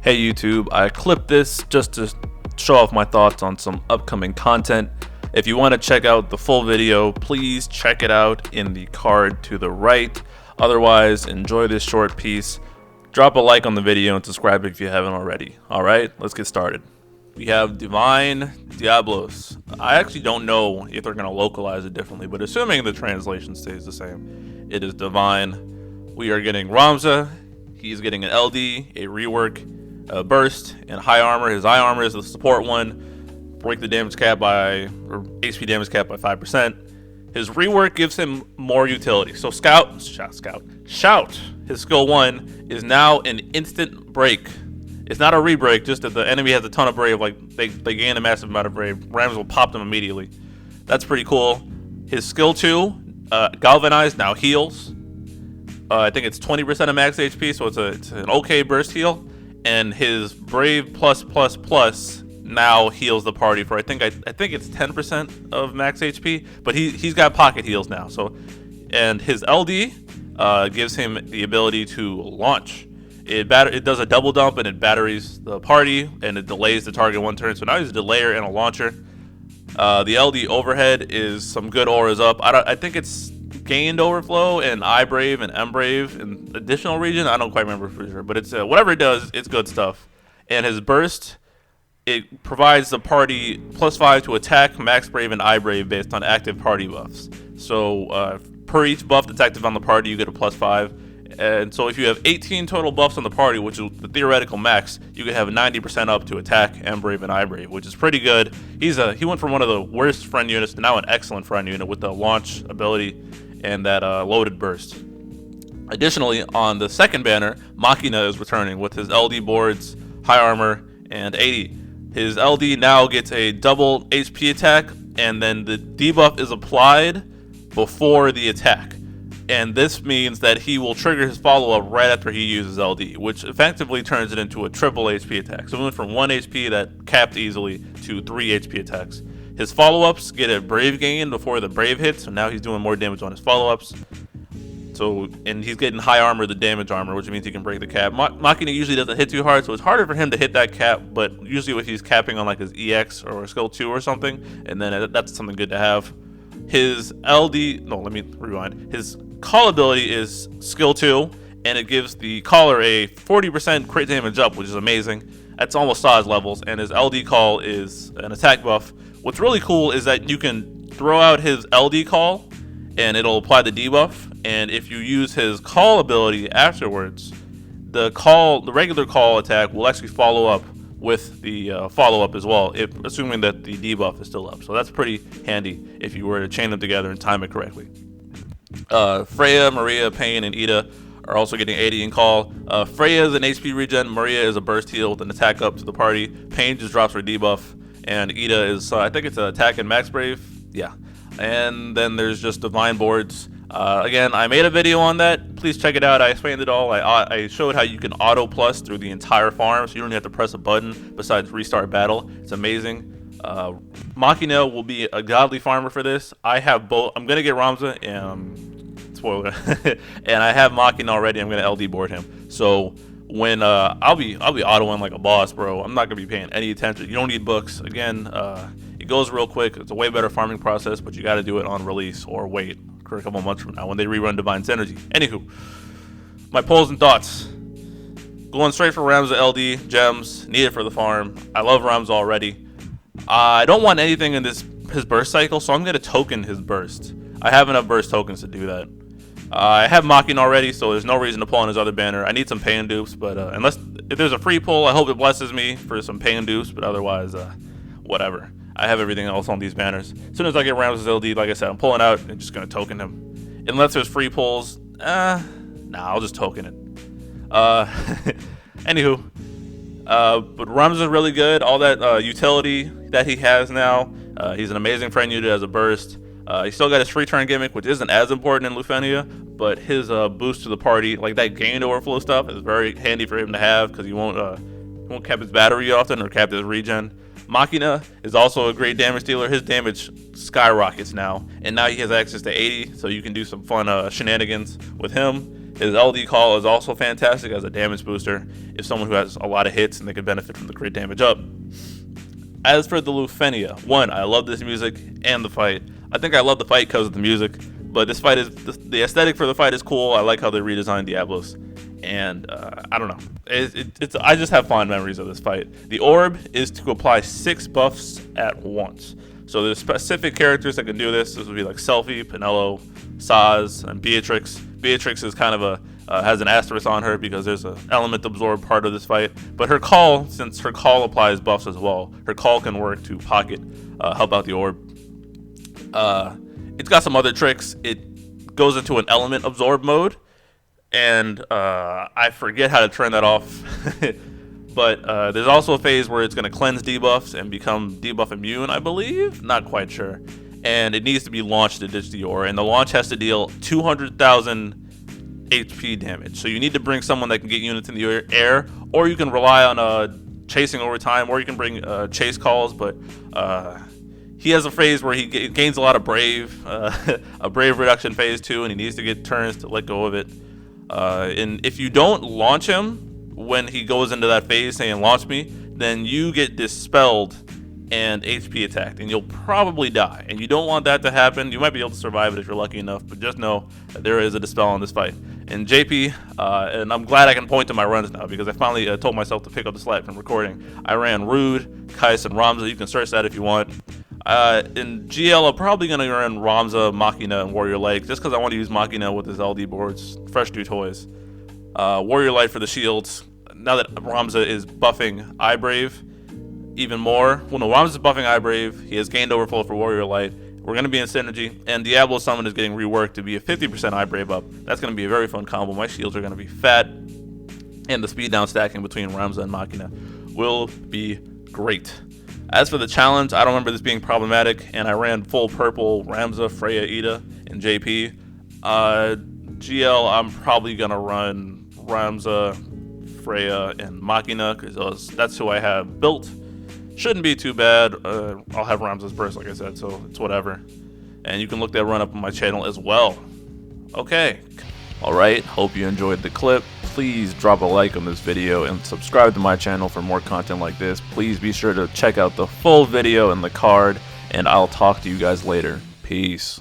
Hey YouTube, I clipped this just to show off my thoughts on some upcoming content. If you want to check out the full video, please check it out in the card to the right. Otherwise, enjoy this short piece. Drop a like on the video and subscribe if you haven't already. Alright, let's get started. We have Divine Diabolos. I actually don't know if they're going to localize it differently, but assuming the translation stays the same, it is Divine. We are getting Ramza. He's getting an LD, a rework, a burst, and high armor. His high armor is the support one. Break the damage cap by, or HP damage cap by 5%. His rework gives him more utility. So Shout. His skill 1 is now an instant break. It's not a re-break, just that the enemy has a ton of brave, like they gain a massive amount of brave. Ramza will pop them immediately. That's pretty cool. His skill 2, Galvanize, now heals. I think it's 20% of max HP, so it's an okay burst heal. And his Brave plus now heals the party for I think it's 10% of max HP, but he's got pocket heals now. So, and his LD gives him the ability to launch. It does a double dump and it batteries the party and it delays the target one turn. So now he's a delayer and a launcher. The LD overhead is some good auras up. I think it's gained overflow and I Brave and M Brave in additional region. I don't quite remember for sure, but it's whatever it does, it's good stuff. And his burst, it provides the party +5 to attack, max Brave, and I Brave based on active party buffs. So per each buff that's active on the party, you get a +5. And so if you have 18 total buffs on the party, which is the theoretical max, you could have 90% up to attack, M Brave, and I Brave, which is pretty good. He went from one of the worst friend units to now an excellent friend unit with the launch ability and that loaded burst. Additionally, on the second banner, Machina is returning with his LD boards, high armor, and 80. His LD now gets a double HP attack, and then the debuff is applied before the attack. And this means that he will trigger his follow-up right after he uses LD, which effectively turns it into a triple HP attack. So we went from 1 HP that capped easily to 3 HP attacks. His follow-ups get a Brave gain before the Brave hits, so now he's doing more damage on his follow-ups. So, and he's getting high armor, the damage armor, which means he can break the cap. Machina usually doesn't hit too hard, so it's harder for him to hit that cap, but usually if he's capping on like his EX or skill 2 or something, and then that's something good to have. His LD, no, let me rewind. His call ability is skill 2, and it gives the caller a 40% crit damage up, which is amazing. That's almost Saz levels, and his LD call is an attack buff. What's really cool is that you can throw out his LD call, and it'll apply the debuff, and if you use his call ability afterwards, the regular call attack will actually follow up with the follow-up as well, assuming that the debuff is still up. So that's pretty handy if you were to chain them together and time it correctly. Freya, Maria, Pain, and Ida are also getting 80 in call. Freya is an HP regen, Maria is a burst heal with an attack up to the party, Pain just drops her debuff, and Ida is, I think it's an attack and max Brave, yeah. And then there's just Divine boards. Again, I made a video on that. Please check it out. I explained it all. I showed how you can auto plus through the entire farm, so you don't have to press a button besides restart battle. It's amazing. Machina will be a godly farmer for this. I have both. I'm gonna get Ramza and spoiler, and I have Machina already. I'm gonna LD board him. So when I'll be autoing like a boss, bro. I'm not gonna be paying any attention. You don't need books. Again, it goes real quick. It's a way better farming process, but you got to do it on release or wait for a couple months from now when they rerun Divine Synergy. Anywho, my polls and thoughts. Going straight for Ramza LD, gems, needed for the farm. I love Ramza already. I don't want anything in his burst cycle, so I'm going to token his burst. I have enough burst tokens to do that. I have Machina already, so there's no reason to pull on his other banner. I need some pain dupes, but if there's a free pull, I hope it blesses me for some pain dupes, but otherwise, whatever. I have everything else on these banners. As soon as I get Ramza's LD, like I said, I'm pulling out and just going to token him. Unless there's free pulls, nah, I'll just token it. Anywho, but Ramza's really good. All that utility that he has now, he's an amazing friend unit as a burst. He's still got his free turn gimmick, which isn't as important in Lufenia, but his boost to the party, like that gained overflow stuff, is very handy for him to have because he won't cap his battery often or cap his regen. Machina is also a great damage dealer. His damage skyrockets now, and now he has access to 80, so you can do some fun shenanigans with him. His LD call is also fantastic as a damage booster if someone who has a lot of hits and they can benefit from the crit damage up. As for the Lufenia, one, I love this music and the fight. I think I love the fight because of the music, but this fight is the aesthetic for the fight is cool. I like how they redesigned Diabolos, and I don't know. I just have fond memories of this fight. The orb is to apply 6 buffs at once. So there's specific characters that can do this. This would be like Selfie, Penelo, Saz, and Beatrix. Beatrix is kind of has an asterisk on her because there's an element absorb part of this fight. But her call, since her call applies buffs as well, her call can work to pocket, help out the orb. It's got some other tricks. It goes into an element absorb mode, and I forget how to turn that off. But there's also a phase where it's going to cleanse debuffs and become debuff immune, I believe. Not quite sure. And it needs to be launched to ditch the aura, and the launch has to deal 200,000 HP damage. So you need to bring someone that can get units in the air, or you can rely on chasing over time, or you can bring chase calls. But he has a phase where he gains a lot of brave, a brave reduction phase too, and he needs to get turns to let go of it. And if you don't launch him when he goes into that phase saying launch me, then you get dispelled and HP attacked, and you'll probably die. And you don't want that to happen. You might be able to survive it if you're lucky enough, but just know that there is a dispel on this fight. And JP, and I'm glad I can point to my runs now because I finally told myself to pick up the slack from recording. I ran Rude, Kais, and Ramza. You can search that if you want. In GL, I'm probably going to run Ramza, Machina, and Warrior Light, just because I want to use Machina with his LD boards. Fresh new toys. Warrior Light for the shields. Now that Ramza is buffing Eye Brave even more. Well, no, Ramza's buffing Eye Brave. He has gained overflow for Warrior Light. We're going to be in synergy. And Diablo Summon is getting reworked to be a 50% Eye Brave up. That's going to be a very fun combo. My shields are going to be fat. And the speed down stacking between Ramza and Machina will be great. As for the challenge, I don't remember this being problematic. And I ran full purple Ramza, Freya, Ida, and JP. GL, I'm probably going to run Ramza, Freya, and Machina because that's who I have built. Shouldn't be too bad. I'll have Ramza's burst, like I said, so it's whatever. And you can look that run up on my channel as well. Okay. Alright, hope you enjoyed the clip. Please drop a like on this video and subscribe to my channel for more content like this. Please be sure to check out the full video in the card, and I'll talk to you guys later. Peace.